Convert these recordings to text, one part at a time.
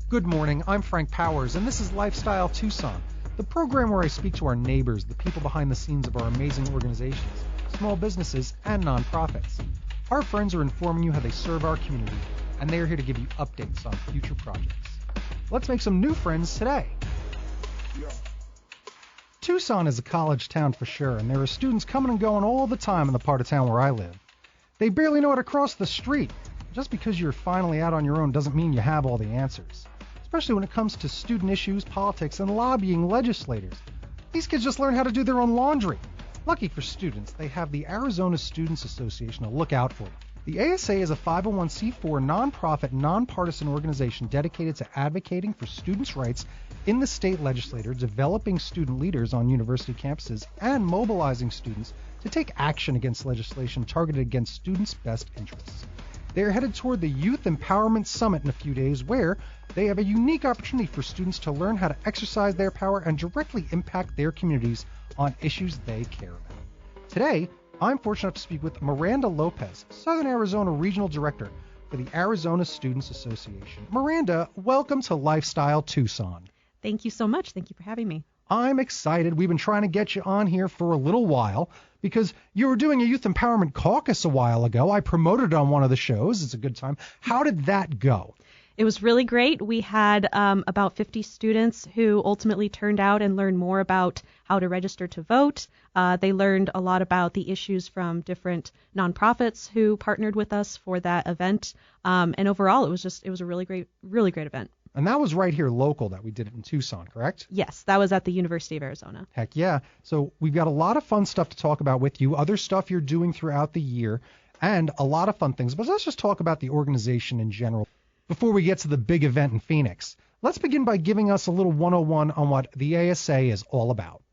Good morning, I'm Frank Powers, and this is Lifestyle Tucson, the program where I speak to our neighbors, the people behind the scenes of our amazing organizations, small businesses, and nonprofits. Our friends are informing you how they serve our community, and they are here to give you updates on future projects. Let's make some new friends today. Tucson is a college town for sure, and there are students coming and going all the time in the part of town where I live. They barely know how to cross the street. Just because you're finally out on your own doesn't mean you have all the answers, especially when it comes to student issues, politics, and lobbying legislators. These kids just learn how to do their own laundry. Lucky for students, they have the Arizona Students Association to look out for them. The ASA is a 501c4 nonprofit, nonpartisan organization dedicated to advocating for students' rights in the state legislature, developing student leaders on university campuses, and mobilizing students to take action against legislation targeted against students' best interests. They are headed toward the Youth Empowerment Summit in a few days, where they have a unique opportunity for students to learn how to exercise their power and directly impact their communities on issues they care about. Today, I'm fortunate to speak with Miranda Lopez, Southern Arizona Regional Director for the Arizona Students Association. Miranda, welcome to Lifestyle Tucson. Thank you so much. Thank you for having me. I'm excited. We've been trying to get you on here for a little while because you were doing a Youth Empowerment Caucus a while ago. I promoted it on one of the shows. It's a good time. How did that go? It was really great. We had about 50 students who ultimately turned out and learned more about how to register to vote. They learned a lot about the issues from different nonprofits who partnered with us for that event. And overall, it was a really great event. And that was right here local that we did it in Tucson, correct? Yes, that was at the University of Arizona. Heck yeah. So we've got a lot of fun stuff to talk about with you, other stuff you're doing throughout the year, and a lot of fun things. But let's just talk about the organization in general before we get to the big event in Phoenix. Let's begin by giving us a little 101 on what the ASA is all about.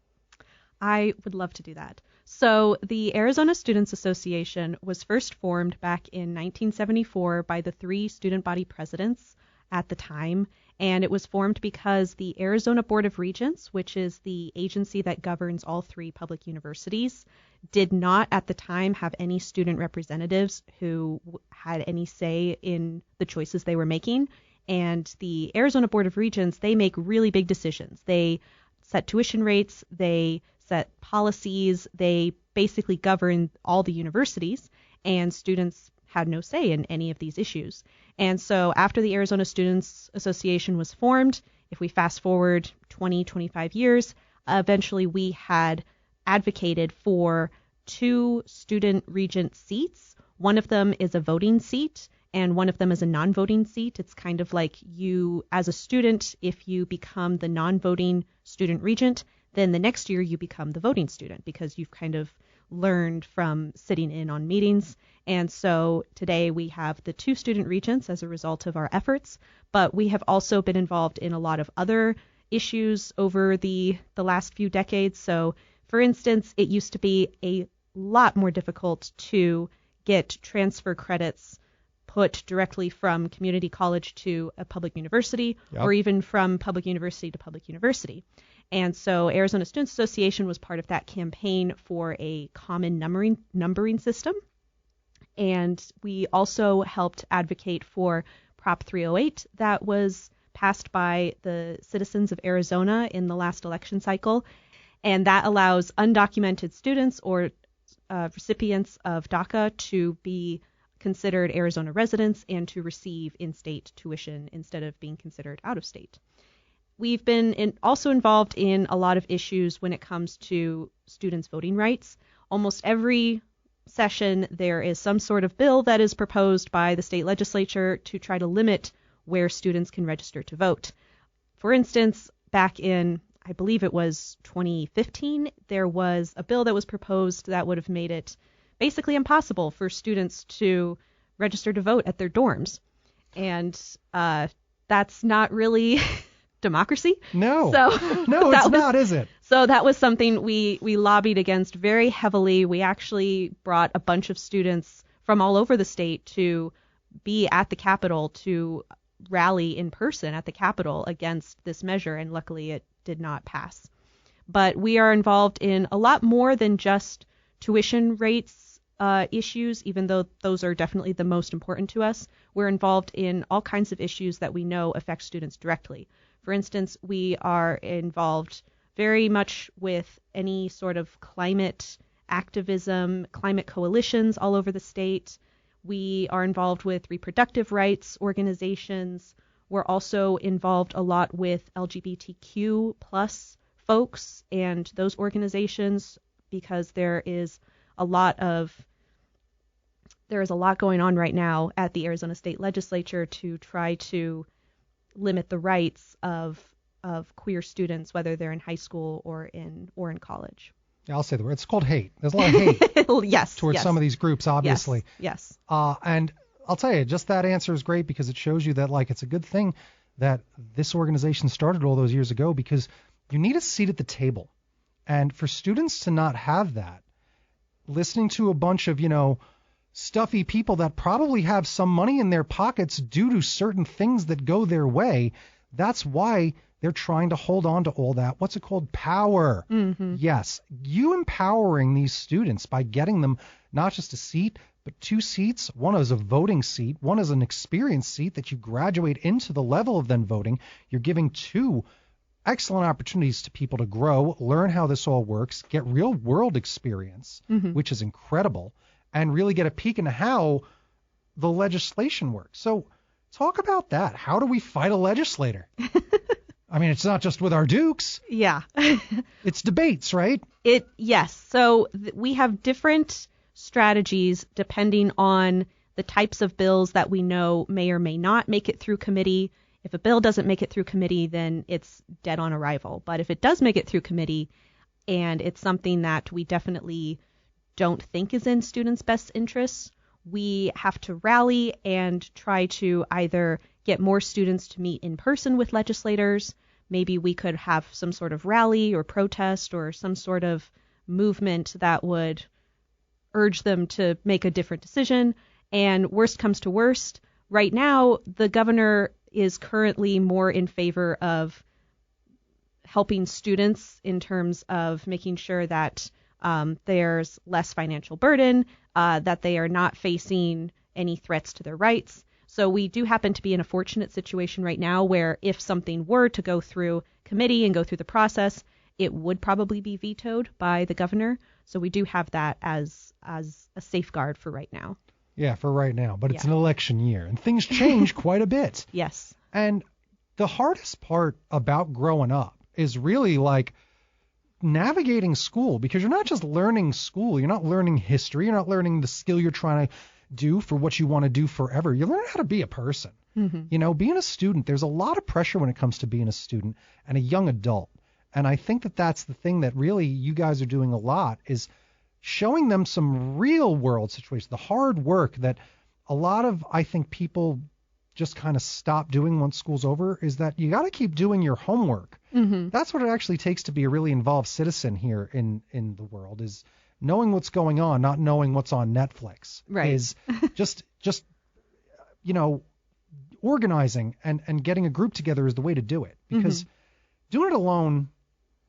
I would love to do that. So the Arizona Students Association was first formed back in 1974 by the 3 student body presidents at the time, and it was formed because the Arizona Board of Regents, which is the agency that governs all 3 public universities, did not at the time have any student representatives who had any say in the choices they were making. And the Arizona Board of Regents, they make really big decisions. They set tuition rates, they set policies, they basically govern all the universities, and students had no say in any of these issues. And so after the Arizona Students Association was formed, if we fast forward 25 years, eventually we had advocated for 2 student regent seats. One of them is a voting seat and one of them is a non-voting seat. It's kind of like you, as a student, if you become the non-voting student regent, then the next year you become the voting student because you've kind of learned from sitting in on meetings. And so today we have the 2 student regents as a result of our efforts, but we have also been involved in a lot of other issues over the last few decades. So for instance, it used to be a lot more difficult to get transfer credits put directly from community college to a public university, or even from public university to public university. And so Arizona Students Association was part of that campaign for a common numbering system. And we also helped advocate for Prop 308 that was passed by the citizens of Arizona in the last election cycle. And that allows undocumented students or recipients of DACA to be considered Arizona residents and to receive in-state tuition instead of being considered out-of-state. We've been also involved in a lot of issues when it comes to students' voting rights. Almost every session, there is some sort of bill that is proposed by the state legislature to try to limit where students can register to vote. For instance, back in, I believe it was 2015, there was a bill that was proposed that would have made it basically impossible for students to register to vote at their dorms. And that's not really democracy. No, so no, it's not, is it? So that was something we lobbied against very heavily. We actually brought a bunch of students from all over the state to be at the Capitol to rally in person at the Capitol against this measure, and luckily it did not pass. But we are involved in a lot more than just tuition rates issues, even though those are definitely the most important to us. We're involved in all kinds of issues that we know affect students directly. For instance, we are involved very much with any sort of climate activism, climate coalitions all over the state. We are involved with reproductive rights organizations. We're also involved a lot with LGBTQ plus folks and those organizations because there is a lot going on right now at the Arizona State Legislature to try to limit the rights of queer students, whether they're in high school or in college. Yeah, I'll say the word. It's called hate. There's a lot of hate yes, towards some of these groups, obviously. Yes. And I'll tell you, just that answer is great because it shows you that, like, it's a good thing that this organization started all those years ago because you need a seat at the table. And for students to not have that, listening to a bunch of, stuffy people that probably have some money in their pockets due to certain things that go their way, that's why they're trying to hold on to all that. What's it called? Power. Mm-hmm. Yes. You empowering these students by getting them not just a seat, but 2 seats. One is a voting seat. One is an experience seat that you graduate into the level of then voting. You're giving 2 excellent opportunities to people to grow, learn how this all works, get real world experience, which is incredible, and really get a peek into how the legislation works. So talk about that. How do we fight a legislator? I mean, it's not just with our dukes. Yeah. It's debates, right? Yes. So we have different strategies depending on the types of bills that we know may or may not make it through committee. If a bill doesn't make it through committee, then it's dead on arrival. But if it does make it through committee and it's something that we definitely don't think is in students' best interests, we have to rally and try to either get more students to meet in person with legislators. Maybe we could have some sort of rally or protest or some sort of movement that would urge them to make a different decision. And worst comes to worst, right now, the governor is currently more in favor of helping students in terms of making sure that there's less financial burden, that they are not facing any threats to their rights. So we do happen to be in a fortunate situation right now where if something were to go through committee and go through the process, it would probably be vetoed by the governor. So we do have that as a safeguard for right now. Yeah, for right now. But it's an election year and things change quite a bit. Yes. And the hardest part about growing up is really like navigating school, because you're not just learning school. You're not learning history. You're not learning the skill you're trying to do for what you want to do forever. You learn how to be a person. Mm-hmm. Being a student, there's a lot of pressure when it comes to being a student and a young adult. And I think that that's the thing that really you guys are doing a lot is showing them some real world situations, the hard work that a lot of, I think, people just kind of stop doing once school's over, is that you got to keep doing your homework. Mm-hmm. That's what it actually takes to be a really involved citizen here in the world, is knowing what's going on, not knowing what's on Netflix. Right. Is just organizing and getting a group together is the way to do it, because doing it alone,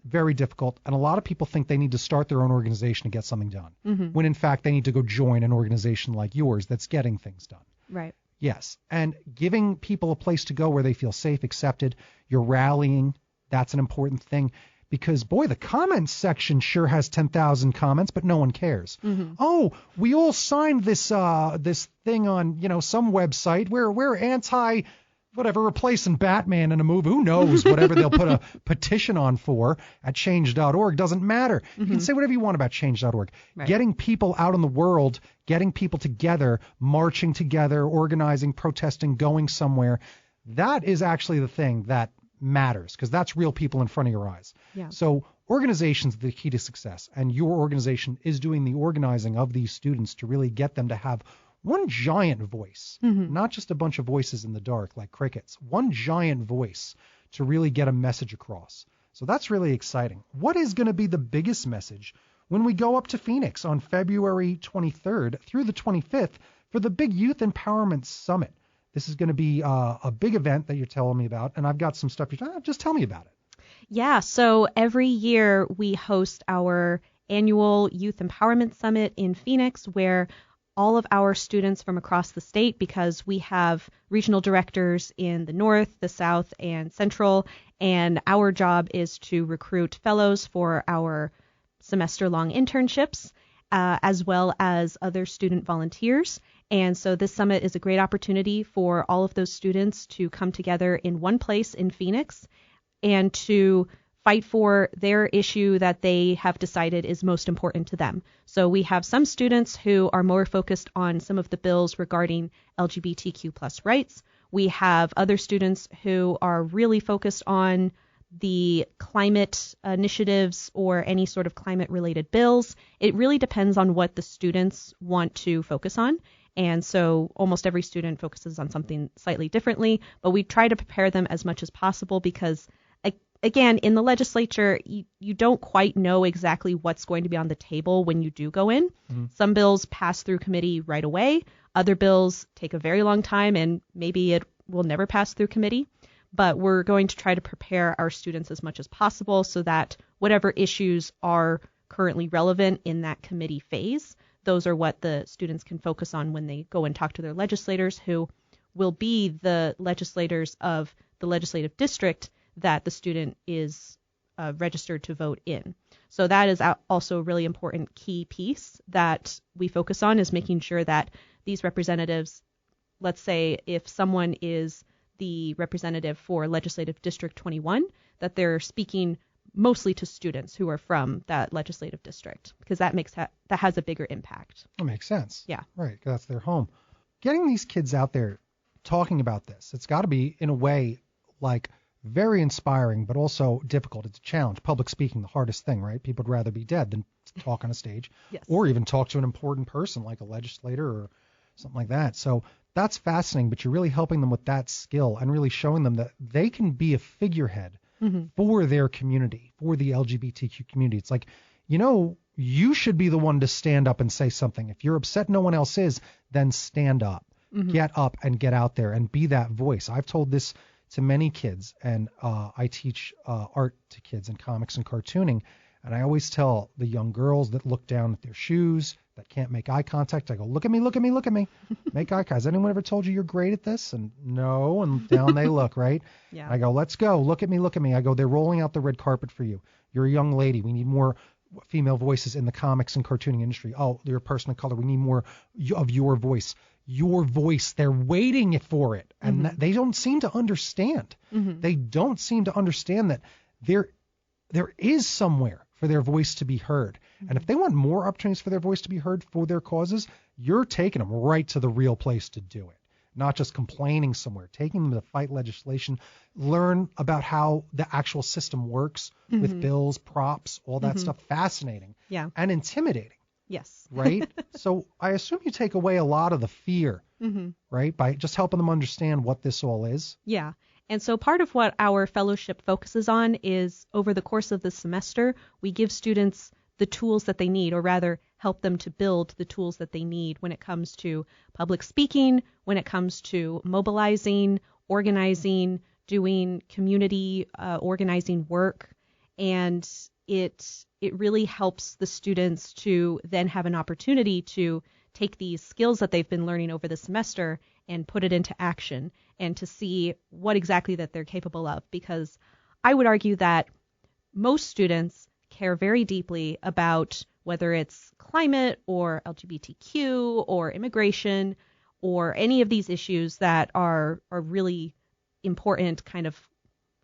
very difficult. And a lot of people think they need to start their own organization to get something done, when in fact they need to go join an organization like yours that's getting things done. Right. Yes. And giving people a place to go where they feel safe, accepted, you're rallying. That's an important thing, because, boy, the comments section sure has 10,000 comments, but no one cares. Oh, we all signed this thing on, some website where we're anti whatever, replacing Batman in a movie. Who knows? Whatever they'll put a petition on for at change.org doesn't matter. You can say whatever you want about change.org. Right. Getting people out in the world, getting people together, marching together, organizing, protesting, going somewhere. That is actually the thing that matters, because that's real people in front of your eyes. Yeah. So organization's the key to success, and your organization is doing the organizing of these students to really get them to have one giant voice, not just a bunch of voices in the dark like crickets, one giant voice to really get a message across. So that's really exciting. What is going to be the biggest message when we go up to Phoenix on February 23rd through the 25th for the big Youth Empowerment Summit? This is going to be a big event that you're telling me about, and I've got some stuff. Just tell me about it. Yeah, so every year we host our annual Youth Empowerment Summit in Phoenix, where all of our students from across the state, because we have regional directors in the North, the South, and Central, and our job is to recruit fellows for our semester-long internships, as well as other student volunteers. And so this summit is a great opportunity for all of those students to come together in one place in Phoenix and to fight for their issue that they have decided is most important to them. So we have some students who are more focused on some of the bills regarding LGBTQ plus rights. We have other students who are really focused on the climate initiatives or any sort of climate related bills. It really depends on what the students want to focus on. And so almost every student focuses on something slightly differently, but we try to prepare them as much as possible because again, in the legislature, you don't quite know exactly what's going to be on the table when you do go in. Mm-hmm. Some bills pass through committee right away. Other bills take a very long time, and maybe it will never pass through committee. But we're going to try to prepare our students as much as possible so that whatever issues are currently relevant in that committee phase, those are what the students can focus on when they go and talk to their legislators, who will be the legislators of the legislative district that the student is registered to vote in. So that is also a really important key piece that we focus on, is making sure that these representatives, let's say if someone is the representative for Legislative District 21, that they're speaking mostly to students who are from that legislative district, because that has a bigger impact. That makes sense. Yeah. Right, 'cause that's their home. Getting these kids out there talking about this, it's got to be, in a way, like very inspiring, but also difficult. It's a challenge. Public speaking, the hardest thing, right? People would rather be dead than talk on a stage. Yes. Or even talk to an important person like a legislator or something like that. So that's fascinating, but you're really helping them with that skill and really showing them that they can be a figurehead mm-hmm. for their community, for the LGBTQ community. It's like, you should be the one to stand up and say something. If you're upset no one else is, then stand up. Mm-hmm. Get up and get out there and be that voice. I've told this to many kids, and I teach art to kids and comics and cartooning, and I always tell the young girls that look down at their shoes, that can't make eye contact, I go, look at me, look at me, look at me, make eye contact. Has anyone ever told you you're great at this? And no, and down they look, right? Yeah. I go, let's go, look at me, look at me. I go, they're rolling out the red carpet for you. You're a young lady. We need more female voices in the comics and cartooning industry. Oh, you're a person of color. We need more of your voice. Your voice, they're waiting for it, and mm-hmm. They don't seem to understand. Mm-hmm. They don't seem to understand that there is somewhere for their voice to be heard. Mm-hmm. And if they want more opportunities for their voice to be heard for their causes, you're taking them right to the real place to do it, not just complaining somewhere, taking them to fight legislation, learn about how the actual system works mm-hmm. with bills, props, all that mm-hmm. stuff. Fascinating. Yeah. And intimidating. Yes. Right? So I assume you take away a lot of the fear, mm-hmm. right? By just helping them understand what this all is. Yeah. And so part of what our fellowship focuses on is, over the course of the semester, we give students the tools that they need, or rather help them to build the tools that they need when it comes to public speaking, when it comes to mobilizing, organizing, doing community organizing work. And it really helps the students to then have an opportunity to take these skills that they've been learning over the semester and put it into action, and to see what exactly that they're capable of. Because I would argue that most students care very deeply about whether it's climate or LGBTQ or immigration or any of these issues that are really important, kind of,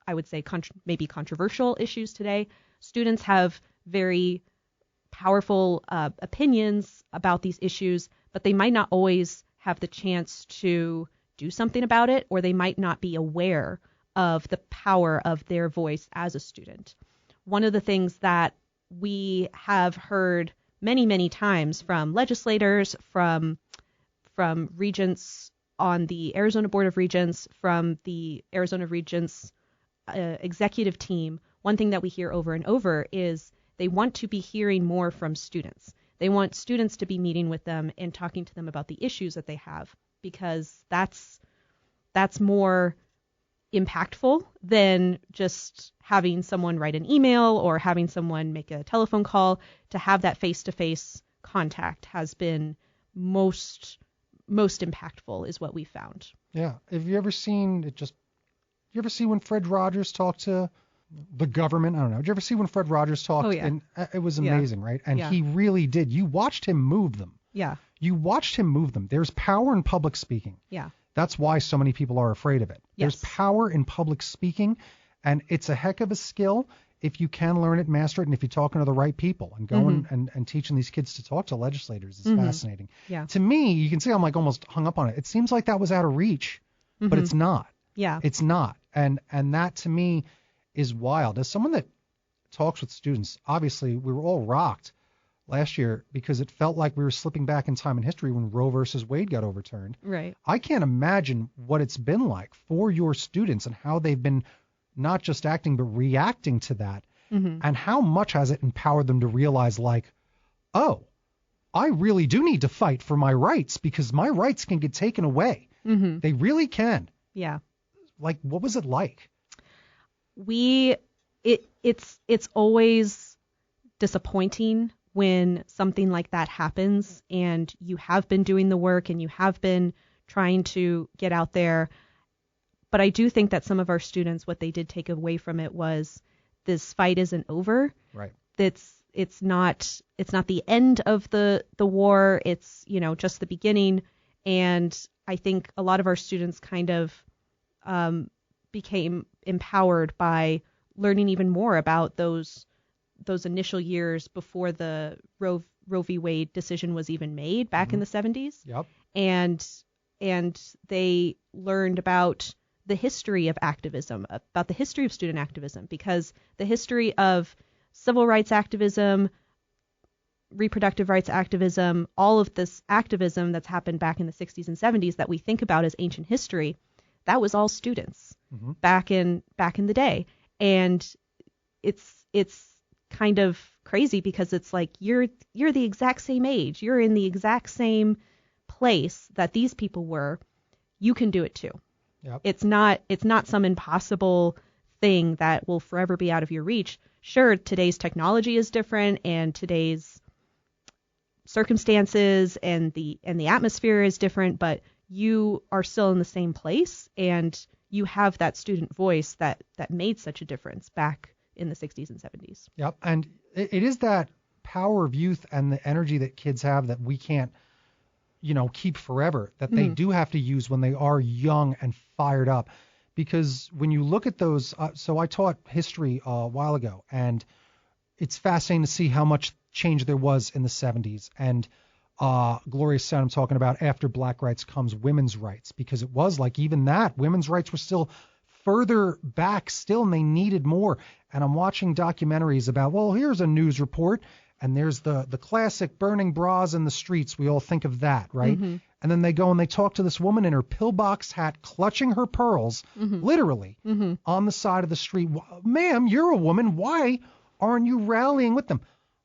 I would say, maybe controversial issues today. Students have very powerful opinions about these issues, but they might not always have the chance to do something about it, or they might not be aware of the power of their voice as a student. One of the things that we have heard many, many times from legislators, from regents on the Arizona Board of Regents, from the Arizona Regents executive team, one thing that we hear over and over is they want to be hearing more from students. They want students to be meeting with them and talking to them about the issues that they have, because that's more impactful than just having someone write an email or having someone make a telephone call. To have that face-to-face contact has been most impactful, is what we found. Yeah. Have you ever seen it? You ever see when Fred Rogers talked to the government? I don't know. Did you ever see when Fred Rogers talked? Oh, yeah. And it was amazing, right? And Yeah. he really did. You watched him move them. Yeah. You watched him move them. There's power in public speaking. Yeah. That's why so many people are afraid of it. Yes. There's power in public speaking, and it's a heck of a skill if you can learn it, master it, and if you're talking to the right people. And going and teaching these kids to talk to legislators is fascinating. Yeah. To me, you can see I'm like almost hung up on it. It seems like that was out of reach, but it's not. Yeah. It's not. And that to me is wild. As someone that talks with students, obviously we were all rocked last year because it felt like we were slipping back in time in history when Roe versus Wade got overturned. Right. I can't imagine what it's been like for your students and how they've been not just acting but reacting to that, and how much has it empowered them to realize, like, oh, I really do need to fight for my rights because my rights can get taken away. They really can. Yeah. Like, what was it like? It's always disappointing when something like that happens and you have been doing the work and you have been trying to get out there. But I do think that some of our students, what they did take away from it was this fight isn't over. Right. It's not the end of the war. It's, just the beginning. And I think a lot of our students kind of became empowered by learning even more about those initial years before the Roe v. Wade decision was even made back in the 70s. Yep. And they learned about the history of activism, about the history of student activism, because the history of civil rights activism, reproductive rights activism, all of this activism that's happened back in the 60s and 70s that we think about as ancient history, that was all students back in the day. And it's kind of crazy because it's like you're the exact same age. You're in the exact same place that these people were. You can do it too. Yep. It's not some impossible thing that will forever be out of your reach. Sure, today's technology is different and today's circumstances and the atmosphere is different, but you are still in the same place and you have that student voice that made such a difference back in the 60s and 70s. Yep. And it is that power of youth and the energy that kids have that we can't, keep forever, that they do have to use when they are young and fired up. Because when you look at those, so I taught history a while ago, and it's fascinating to see how much change there was in the 70s. And glorious sound I'm talking about, after black rights comes women's rights, because it was like even that, women's rights were still further back still, and they needed more. And I'm watching documentaries about, well, here's a news report, and there's the classic burning bras in the streets. We all think of that, right? And then they go and they talk to this woman in her pillbox hat, clutching her pearls, literally, on the side of the street. Ma'am, you're a woman. Why aren't you rallying with them?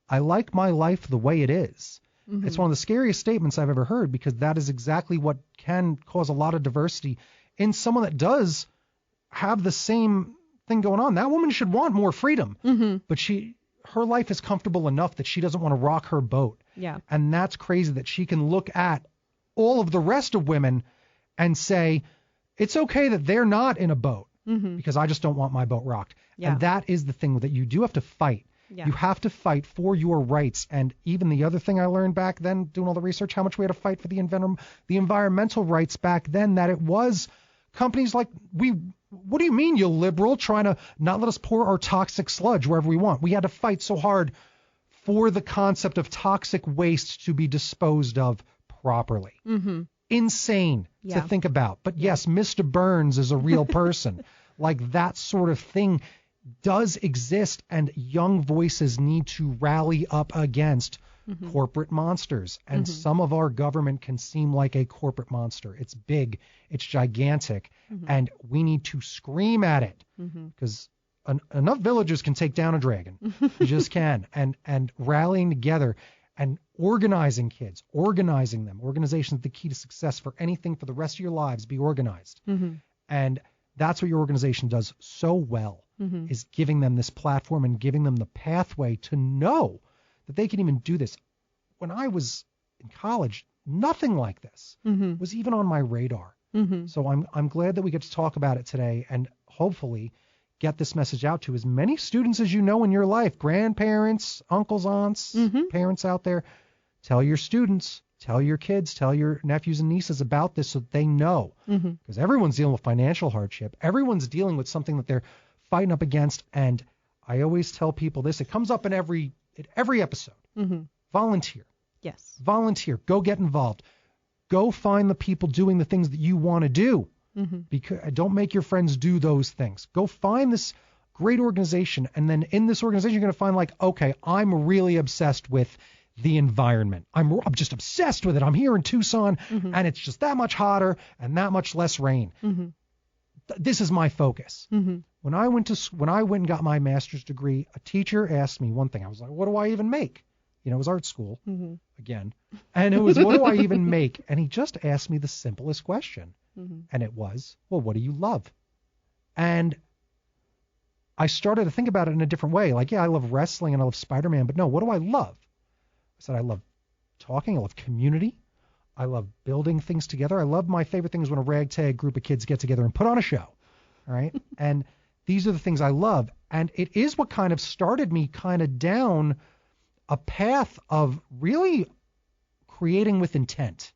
I like my life the way it is. It's one of the scariest statements I've ever heard, because that is exactly what can cause a lot of diversity in someone that does have the same thing going on. That woman should want more freedom, but her life is comfortable enough that she doesn't want to rock her boat. Yeah. And that's crazy that she can look at all of the rest of women and say, it's okay that they're not in a boat because I just don't want my boat rocked. Yeah. And that is the thing that you do have to fight. Yeah. You have to fight for your rights. And even the other thing I learned back then, doing all the research, how much we had to fight for the environmental rights back then, that it was companies like, what do you mean, you liberal, trying to not let us pour our toxic sludge wherever we want? We had to fight so hard for the concept of toxic waste to be disposed of properly. Insane to think about. But yes, Mr. Burns is a real person. Like, that sort of thing does exist, and young voices need to rally up against corporate monsters. And some of our government can seem like a corporate monster. It's big, it's gigantic, and we need to scream at it, because enough villagers can take down a dragon. You just can. And rallying together and organizing kids, organizing them. Organization is the key to success for anything for the rest of your lives. Be organized. And That's what your organization does so well, is giving them this platform and giving them the pathway to know that they can even do this. When I was in college, nothing like this was even on my radar. So I'm glad that we get to talk about it today and hopefully get this message out to as many students as you know in your life, grandparents, uncles, aunts, parents out there. Tell your students, tell your kids, tell your nephews and nieces about this so they know. Because everyone's dealing with financial hardship. Everyone's dealing with something that they're fighting up against. And I always tell people this. It comes up in every episode. Volunteer. Yes. Volunteer. Go get involved. Go find the people doing the things that you want to do. Because don't make your friends do those things. Go find this great organization. And then in this organization, you're going to find like, okay, I'm really obsessed with the environment. I'm just obsessed with it. I'm here in Tucson and it's just that much hotter and that much less rain. This is my focus. When I went and got my master's degree, a teacher asked me one thing. I was like, what do I even make? You know, it was art school again. And it was, what do I even make? And he just asked me the simplest question. And it was, well, what do you love? And I started to think about it in a different way. Like, yeah, I love wrestling and I love Spider-Man, but no, what do I love? I said, I love talking. I love community. I love building things together. My favorite thing is when a ragtag group of kids get together and put on a show. All right. And these are the things I love. And it is what kind of started me kind of down a path of really creating with intent.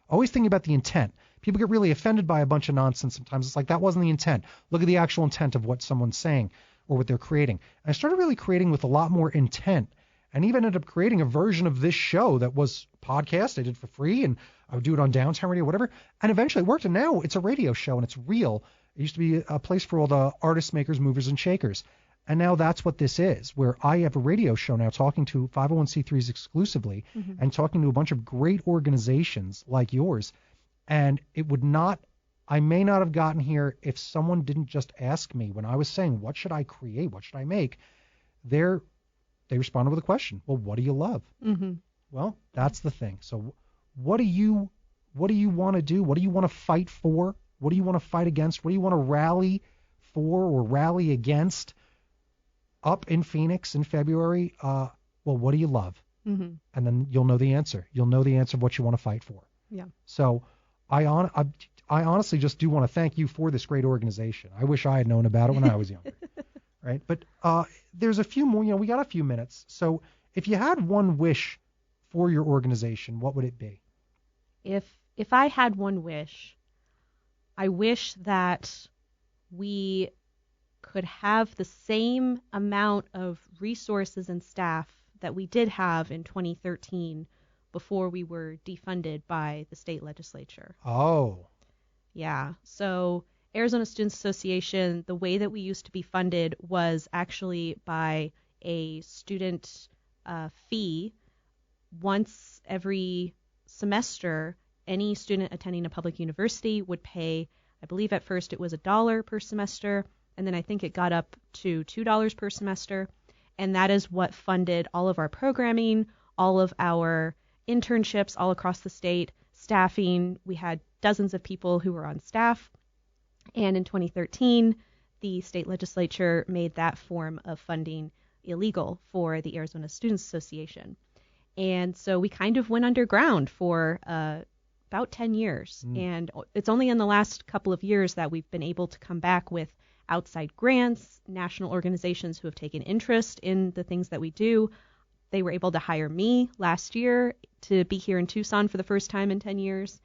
Always thinking about the intent. People get really offended by a bunch of nonsense sometimes. It's like, that wasn't the intent. Look at the actual intent of what someone's saying or what they're creating. And I started really creating with a lot more intent, and even ended up creating a version of this show that was podcast. I did for free, and I would do it on downtown radio, whatever. And eventually it worked, and now it's a radio show, and it's real. It used to be a place for all the artists, makers, movers, and shakers. And now that's what this is, where I have a radio show now talking to 501c3s exclusively and talking to a bunch of great organizations like yours. And I may not have gotten here if someone didn't just ask me when I was saying, what should I create? What should I make? They responded with a question. Well, what do you love? Well, that's the thing. So what do you want to do? What do you want to fight for? What do you want to fight against? What do you want to rally for or rally against up in Phoenix in February? Well, what do you love? And then you'll know the answer. You'll know the answer of what you want to fight for. Yeah. So I honestly just do want to thank you for this great organization. I wish I had known about it when I was younger. Right. But there's a few more, we got a few minutes. So if you had one wish for your organization, what would it be? If I had one wish, I wish that we could have the same amount of resources and staff that we did have in 2013 before we were defunded by the state legislature. Oh. Yeah. So Arizona Students Association, the way that we used to be funded was actually by a student fee. Once every semester, any student attending a public university would pay, I believe at first it was $1 per semester, and then I think it got up to $2 per semester. And that is what funded all of our programming, all of our internships all across the state, staffing. We had dozens of people who were on staff. And in 2013, the state legislature made that form of funding illegal for the Arizona Students Association. And so we kind of went underground for about 10 years. And it's only in the last couple of years that we've been able to come back with outside grants, national organizations who have taken interest in the things that we do. They were able to hire me last year to be here in Tucson for the first time in 10 years.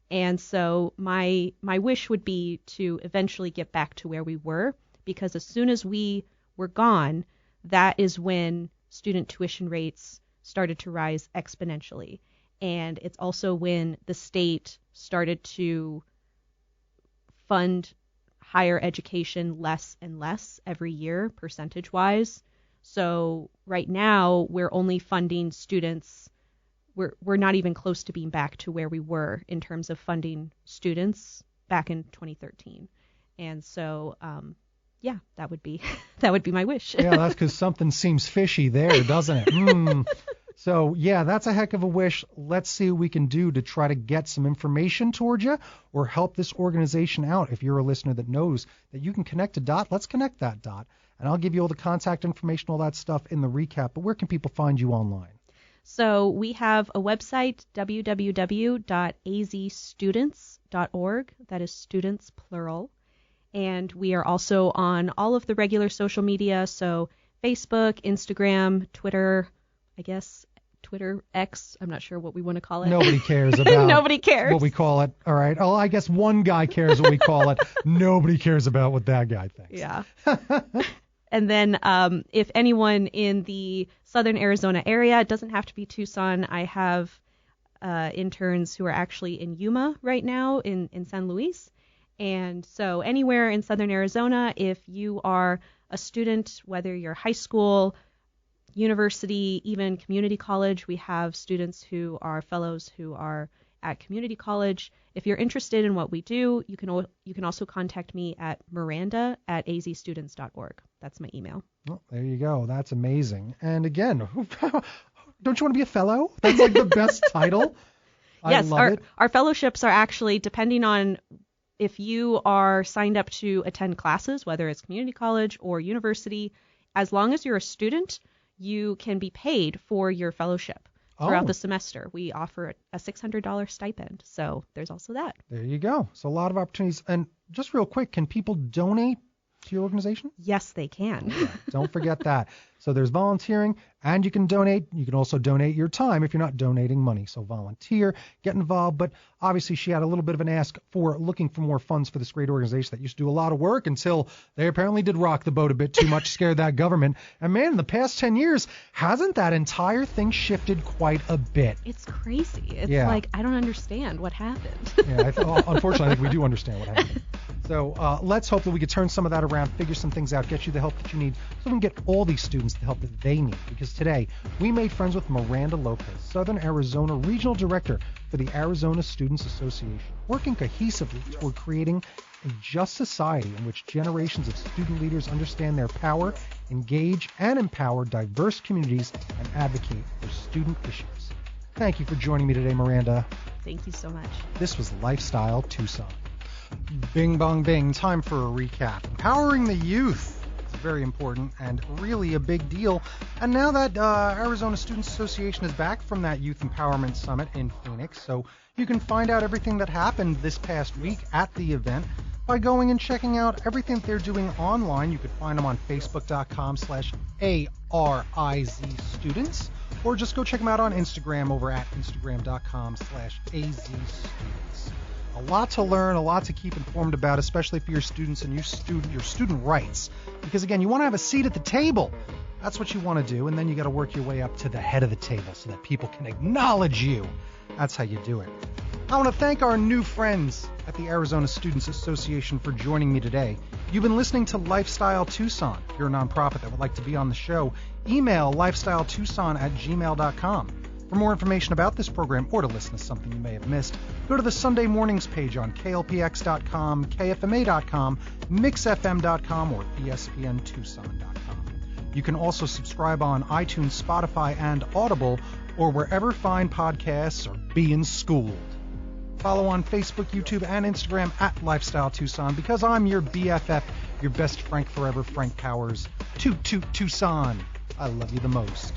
And so my wish would be to eventually get back to where we were, because as soon as we were gone, that is when student tuition rates started to rise exponentially. And it's also when the state started to fund higher education less and less every year, percentage-wise. So right now, we're only funding students. We're not even close to being back to where we were in terms of funding students back in 2013. And so, that would be my wish. Yeah, that's because something seems fishy there, doesn't it? So, yeah, that's a heck of a wish. Let's see what we can do to try to get some information towards you or help this organization out. If you're a listener that knows that you can connect a dot, let's connect that dot. And I'll give you all the contact information, all that stuff in the recap. But where can people find you online? So we have a website, www.azstudents.org. That is students, plural. And we are also on all of the regular social media, so Facebook, Instagram, Twitter, I guess Twitter, X, I'm not sure what we want to call it. Nobody cares about Nobody cares. What we call it. All right. Oh, I guess one guy cares what we call it. Nobody cares about what that guy thinks. Yeah. And then if anyone in the southern Arizona area, it doesn't have to be Tucson. I have interns who are actually in Yuma right now in San Luis. And so anywhere in southern Arizona, if you are a student, whether you're high school, university, even community college, we have students who are fellows who are at community college. If you're interested in what we do, you can also contact me at Miranda@azstudents.org. That's my email. Well, there you go. That's amazing. And again, don't you want to be a fellow? That's like the best title. Yes, I love it. Our fellowships are actually depending on if you are signed up to attend classes, whether it's community college or university. As long as you're a student, you can be paid for your fellowship throughout the semester. We offer a $600 stipend. So there's also that. There you go. So a lot of opportunities. And just real quick, can people donate to your organization? Yes, they can. Yeah, don't forget that. So there's volunteering, and you can donate. You can also donate your time if you're not donating money. So volunteer, get involved. But obviously she had a little bit of an ask for looking for more funds for this great organization that used to do a lot of work until they apparently did rock the boat a bit too much, scared that government. And man, in the past 10 years, hasn't that entire thing shifted quite a bit? It's crazy. It's like, I don't understand what happened. Yeah, unfortunately, I think we do understand what happened. So let's hope that we can turn some of that around, figure some things out, get you the help that you need so we can get all these students the help that they need. Because today, we made friends with Miranda Lopez, Southern Arizona Regional Director for the Arizona Students Association, working cohesively toward creating a just society in which generations of student leaders understand their power, engage, and empower diverse communities, and advocate for student issues. Thank you for joining me today, Miranda. Thank you so much. This was Lifestyle Tucson. Bing, bong, bing. Time for a recap. Empowering the youth. It's very important and really a big deal. And now that Arizona Students Association is back from that Youth Empowerment Summit in Phoenix, so you can find out everything that happened this past week at the event by going and checking out everything that they're doing online. You could find them on Facebook.com/ARIZ students, or just go check them out on Instagram over at Instagram.com/AZ students. A lot to learn, a lot to keep informed about, especially for your students and your student rights. Because again, you want to have a seat at the table. That's what you want to do, and then you got to work your way up to the head of the table so that people can acknowledge you. That's how you do it. I want to thank our new friends at the Arizona Students Association for joining me today. You've been listening to Lifestyle Tucson. If you're a nonprofit that would like to be on the show, email lifestyletucson@gmail.com. For more information about this program or to listen to something you may have missed, go to the Sunday Mornings page on klpx.com, kfma.com, mixfm.com, or espntucson.com. You can also subscribe on iTunes, Spotify, and Audible, or wherever fine podcasts are being schooled. Follow on Facebook, YouTube, and Instagram at Lifestyle Tucson, because I'm your BFF, your best Frank forever, Frank Powers. Toot Toot Tucson. I love you the most.